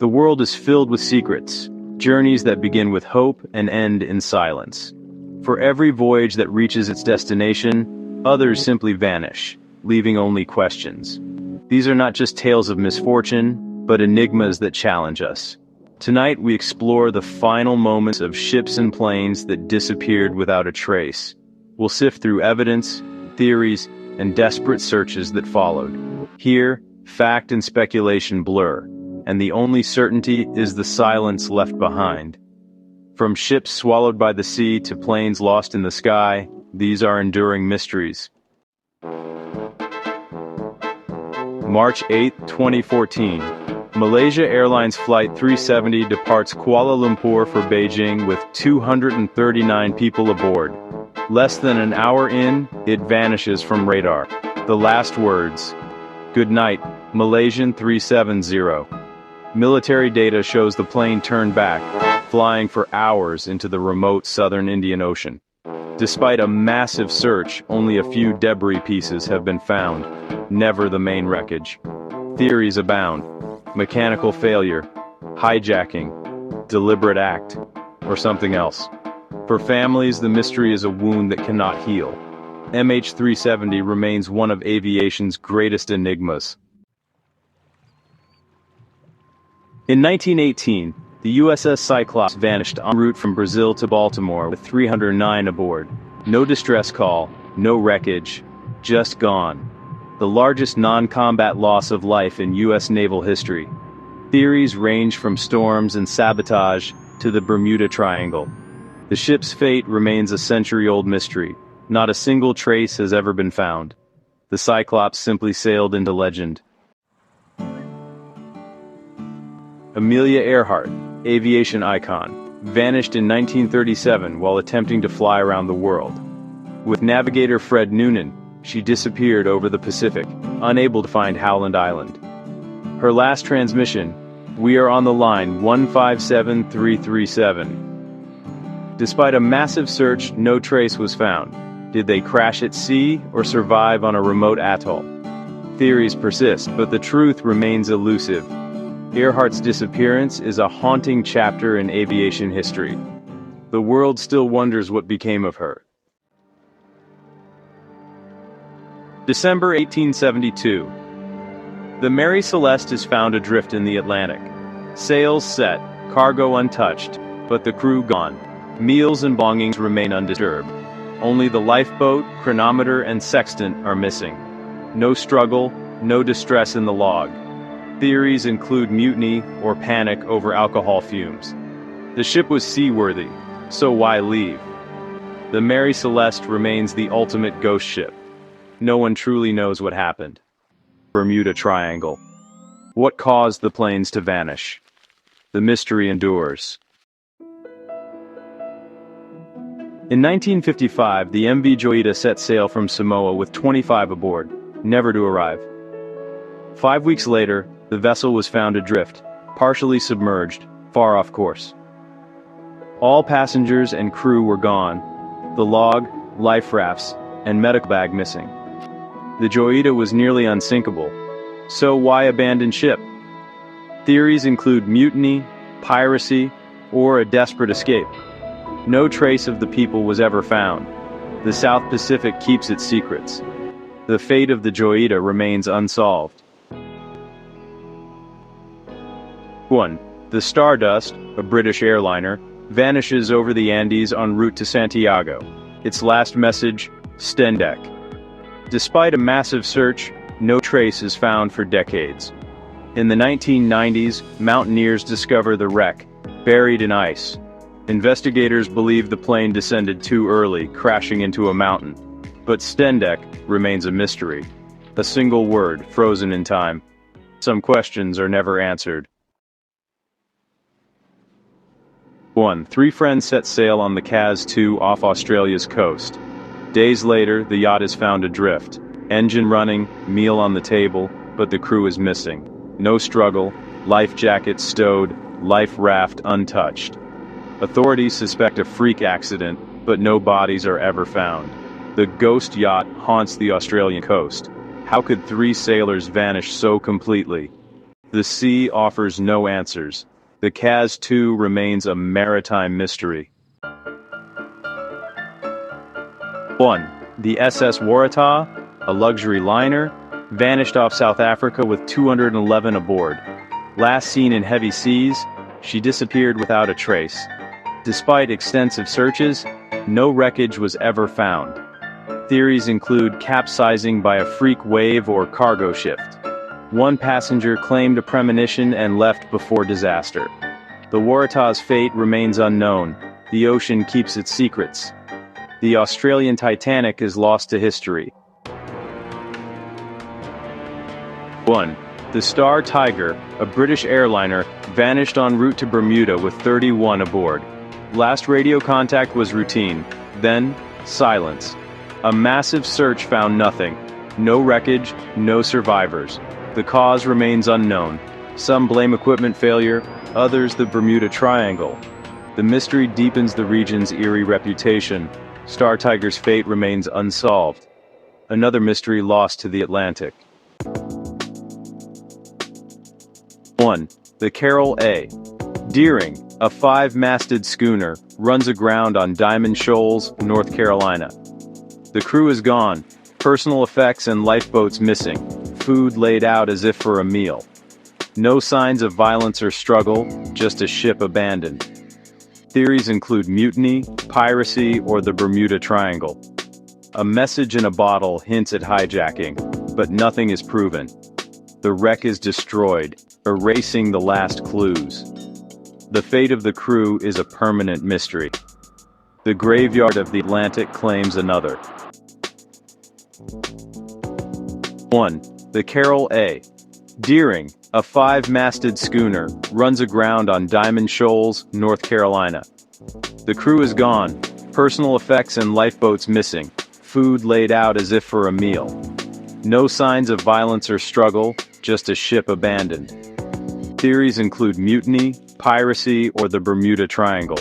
The world is filled with secrets, journeys that begin with hope and end in silence. For every voyage that reaches its destination, others simply vanish, leaving only questions. These are not just tales of misfortune, but enigmas that challenge us. Tonight we explore the final moments of ships and planes that disappeared without a trace. We'll sift through evidence, theories, and desperate searches that followed. Here, fact and speculation blur, and the only certainty is the silence left behind. From ships swallowed by the sea to planes lost in the sky, these are enduring mysteries. March 8, 2014. Malaysia Airlines Flight 370 departs Kuala Lumpur for Beijing with 239 people aboard. Less than an hour in, it vanishes from radar. The last words. Good night, Malaysian 370. Military data shows the plane turned back, flying for hours into the remote southern Indian Ocean. Despite a massive search, only a few debris pieces have been found, never the main wreckage. Theories abound. Mechanical failure, hijacking, deliberate act, or something else. For families, the mystery is a wound that cannot heal. MH370 remains one of aviation's greatest enigmas. In 1918, the USS Cyclops vanished en route from Brazil to Baltimore with 309 aboard. No distress call, no wreckage, just gone. The largest non-combat loss of life in U.S. naval history. Theories range from storms and sabotage to the Bermuda Triangle. The ship's fate remains a century-old mystery. Not a single trace has ever been found. The Cyclops simply sailed into legend. Amelia Earhart, aviation icon, vanished in 1937 while attempting to fly around the world. With navigator Fred Noonan, she disappeared over the Pacific, unable to find Howland Island. Her last transmission, "We are on the line 157337. Despite a massive search, no trace was found. Did they crash at sea or survive on a remote atoll? Theories persist, but the truth remains elusive. Earhart's disappearance is a haunting chapter in aviation history. The world still wonders what became of her. December 1872. The Mary Celeste is found adrift in the Atlantic. Sails set, cargo untouched, but the crew gone. Meals and belongings remain undisturbed. Only the lifeboat, chronometer, and sextant are missing. No struggle, no distress in the log. Theories include mutiny or panic over alcohol fumes. The ship was seaworthy, so why leave? The Mary Celeste remains the ultimate ghost ship. No one truly knows what happened. Bermuda Triangle. What caused the planes to vanish? The mystery endures. In 1955, the MV Joita set sail from Samoa with 25 aboard, never to arrive. 5 weeks later, the vessel was found adrift, partially submerged, far off course. All passengers and crew were gone, the log, life rafts, and medical bag missing. The Joita was nearly unsinkable, so why abandon ship? Theories include mutiny, piracy, or a desperate escape. No trace of the people was ever found. The South Pacific keeps its secrets. The fate of the Joita remains unsolved. 1. The Stardust, a British airliner, vanishes over the Andes en route to Santiago. Its last message, Stendeck. Despite a massive search, no trace is found for decades. In the 1990s, mountaineers discover the wreck, buried in ice. Investigators believe the plane descended too early, crashing into a mountain. But Stendeck remains a mystery. A single word, frozen in time. Some questions are never answered. 1. Three friends set sail on the Kaz II off Australia's coast. Days later, the yacht is found adrift. Engine running, meal on the table, but the crew is missing. No struggle, life jacket stowed, life raft untouched. Authorities suspect a freak accident, but no bodies are ever found. The ghost yacht haunts the Australian coast. How could 3 sailors vanish so completely? The sea offers no answers. The Kaz 2 remains a maritime mystery. 1. The SS Waratah, a luxury liner, vanished off South Africa with 211 aboard. Last seen in heavy seas, she disappeared without a trace. Despite extensive searches, no wreckage was ever found. Theories include capsizing by a freak wave or cargo shift. One passenger claimed a premonition and left before disaster. The Waratah's fate remains unknown. The ocean keeps its secrets. The Australian Titanic is lost to history. 1. The Star Tiger, a British airliner, vanished en route to Bermuda with 31 aboard. Last radio contact was routine. Then, silence. A massive search found nothing. No wreckage, no survivors. The cause remains unknown. Some blame equipment failure, others the Bermuda Triangle. The mystery deepens the region's eerie reputation. Star Tiger's fate remains unsolved. Another mystery lost to the Atlantic. 1. The Carroll A. Deering, a 5-masted schooner, runs aground on Diamond Shoals, North Carolina. The crew is gone, personal effects and lifeboats missing, food laid out as if for a meal. No signs of violence or struggle, just a ship abandoned. Theories include mutiny, piracy, or the Bermuda Triangle. A message in a bottle hints at hijacking, but nothing is proven. The wreck is destroyed, erasing the last clues. The fate of the crew is a permanent mystery. The graveyard of the Atlantic claims another. 1. The Carroll A. Deering, a 5-masted schooner, runs aground on Diamond Shoals, North Carolina. The crew is gone, personal effects and lifeboats missing, food laid out as if for a meal. No signs of violence or struggle, just a ship abandoned. Theories include mutiny, piracy, or the Bermuda Triangle.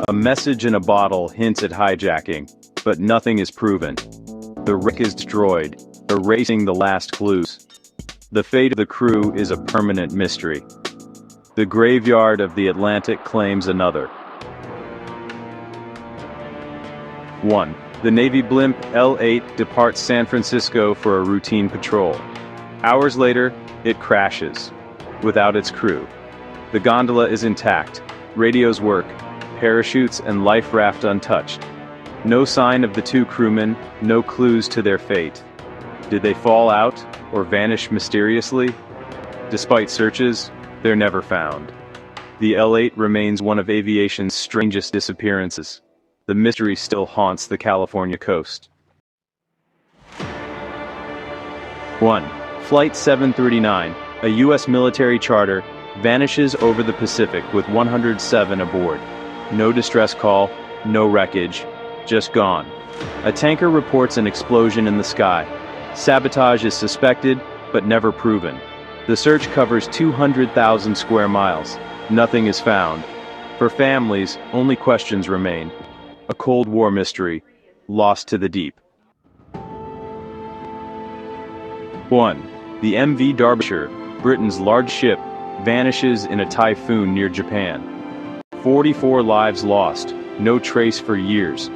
A message in a bottle hints at hijacking, but nothing is proven. The wreck is destroyed, erasing the last clues. The fate of the crew is a permanent mystery. The graveyard of the Atlantic claims another. 1. The Navy blimp L-8 departs San Francisco for a routine patrol. Hours later, it crashes, without its crew. The gondola is intact, radios work, parachutes and life raft untouched. No sign of the 2 crewmen, no clues to their fate. Did they fall out, or vanish mysteriously? Despite searches, they're never found. The L-8 remains one of aviation's strangest disappearances. The mystery still haunts the California coast. 1. Flight 739, a U.S. military charter, vanishes over the Pacific with 107 aboard. No distress call, no wreckage, just gone. A tanker reports an explosion in the sky. Sabotage is suspected, but never proven. The search covers 200,000 square miles. Nothing is found. For families, only questions remain. A Cold War mystery, lost to the deep. 1. The MV Derbyshire, Britain's large ship, vanishes in a typhoon near Japan. 44 lives lost, no trace for years.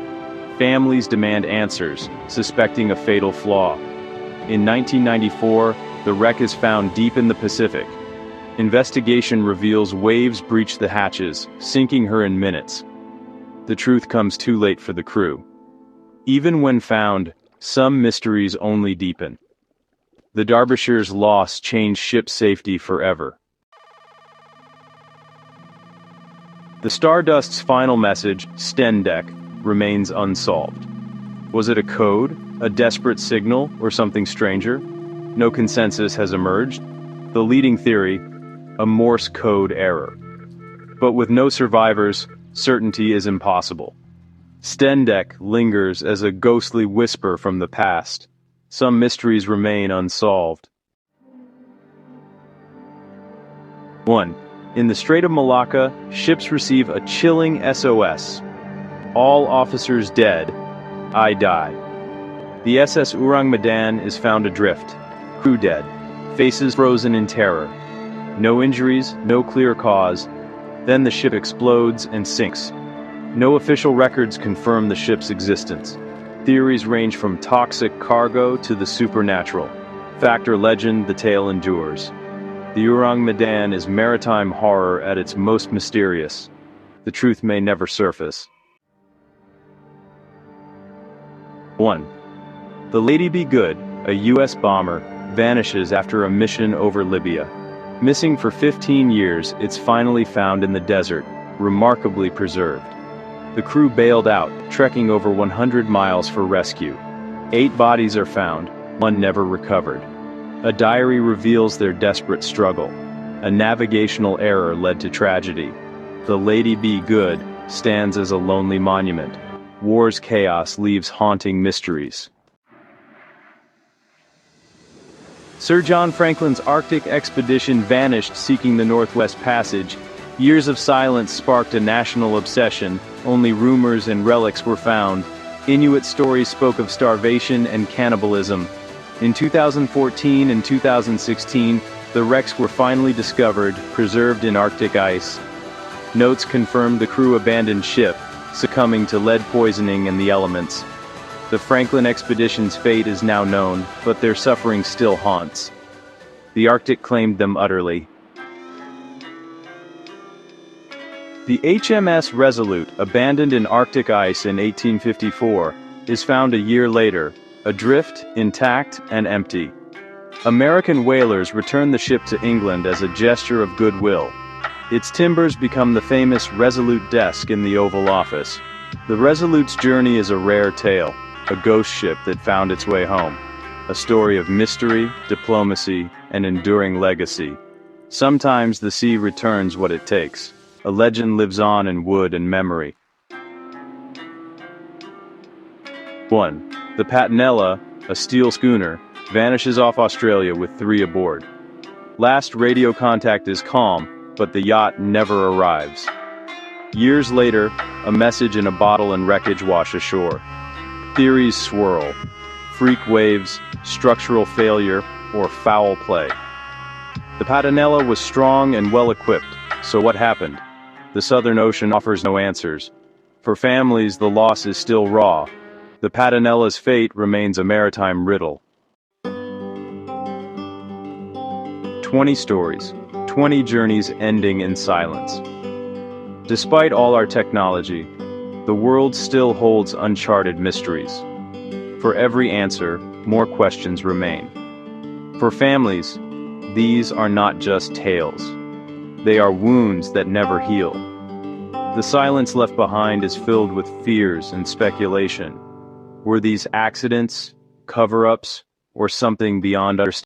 Families demand answers, suspecting a fatal flaw. In 1994, the wreck is found deep in the Pacific. Investigation reveals waves breached the hatches, sinking her in minutes. The truth comes too late for the crew. Even when found, some mysteries only deepen. The Derbyshire's loss changed ship safety forever. The Stardust's final message, Stendeck, remains unsolved. Was it a code, a desperate signal, or something stranger? No consensus has emerged. The leading theory, a Morse code error. But with no survivors, certainty is impossible. Stendeck lingers as a ghostly whisper from the past. Some mysteries remain unsolved. 1. In the Strait of Malacca, ships receive a chilling SOS. All officers dead. I die. The SS Orang Medan is found adrift. Crew dead. Faces frozen in terror. No injuries, no clear cause. Then the ship explodes and sinks. No official records confirm the ship's existence. Theories range from toxic cargo to the supernatural. Fact or legend, the tale endures. The Urang Medan is maritime horror at its most mysterious. The truth may never surface. 1. The Lady Be Good, a U.S. bomber, vanishes after a mission over Libya. Missing for 15 years, it's finally found in the desert, remarkably preserved. The crew bailed out, trekking over 100 miles for rescue. 8 bodies are found, 1 never recovered. A diary reveals their desperate struggle. A navigational error led to tragedy. The Lady Be Good stands as a lonely monument. War's chaos leaves haunting mysteries. Sir John Franklin's Arctic expedition vanished seeking the Northwest Passage. Years of silence sparked a national obsession. Only rumors and relics were found. Inuit stories spoke of starvation and cannibalism. In 2014 and 2016, the wrecks were finally discovered, preserved in Arctic ice. Notes confirmed the crew abandoned ship, succumbing to lead poisoning and the elements. The Franklin expedition's fate is now known, but their suffering still haunts. The Arctic claimed them utterly. The HMS Resolute, abandoned in Arctic ice in 1854, is found a year later, adrift, intact, and empty. American whalers returned the ship to England as a gesture of goodwill. Its timbers become the famous Resolute desk in the Oval Office. The Resolute's journey is a rare tale, a ghost ship that found its way home. A story of mystery, diplomacy, and enduring legacy. Sometimes the sea returns what it takes. A legend lives on in wood and memory. 1. The Patanella, a steel schooner, vanishes off Australia with 3 aboard. Last radio contact is calm, but the yacht never arrives. Years later, a message in a bottle and wreckage wash ashore. Theories swirl. Freak waves, structural failure, or foul play. The Patanella was strong and well-equipped, so what happened? The Southern Ocean offers no answers. For families, the loss is still raw. The Patanella's fate remains a maritime riddle. 20 stories, 20 journeys ending in silence. Despite all our technology, the world still holds uncharted mysteries. For every answer, more questions remain. For families, these are not just tales. They are wounds that never heal. The silence left behind is filled with fears and speculation. Were these accidents, cover-ups, or something beyond understanding?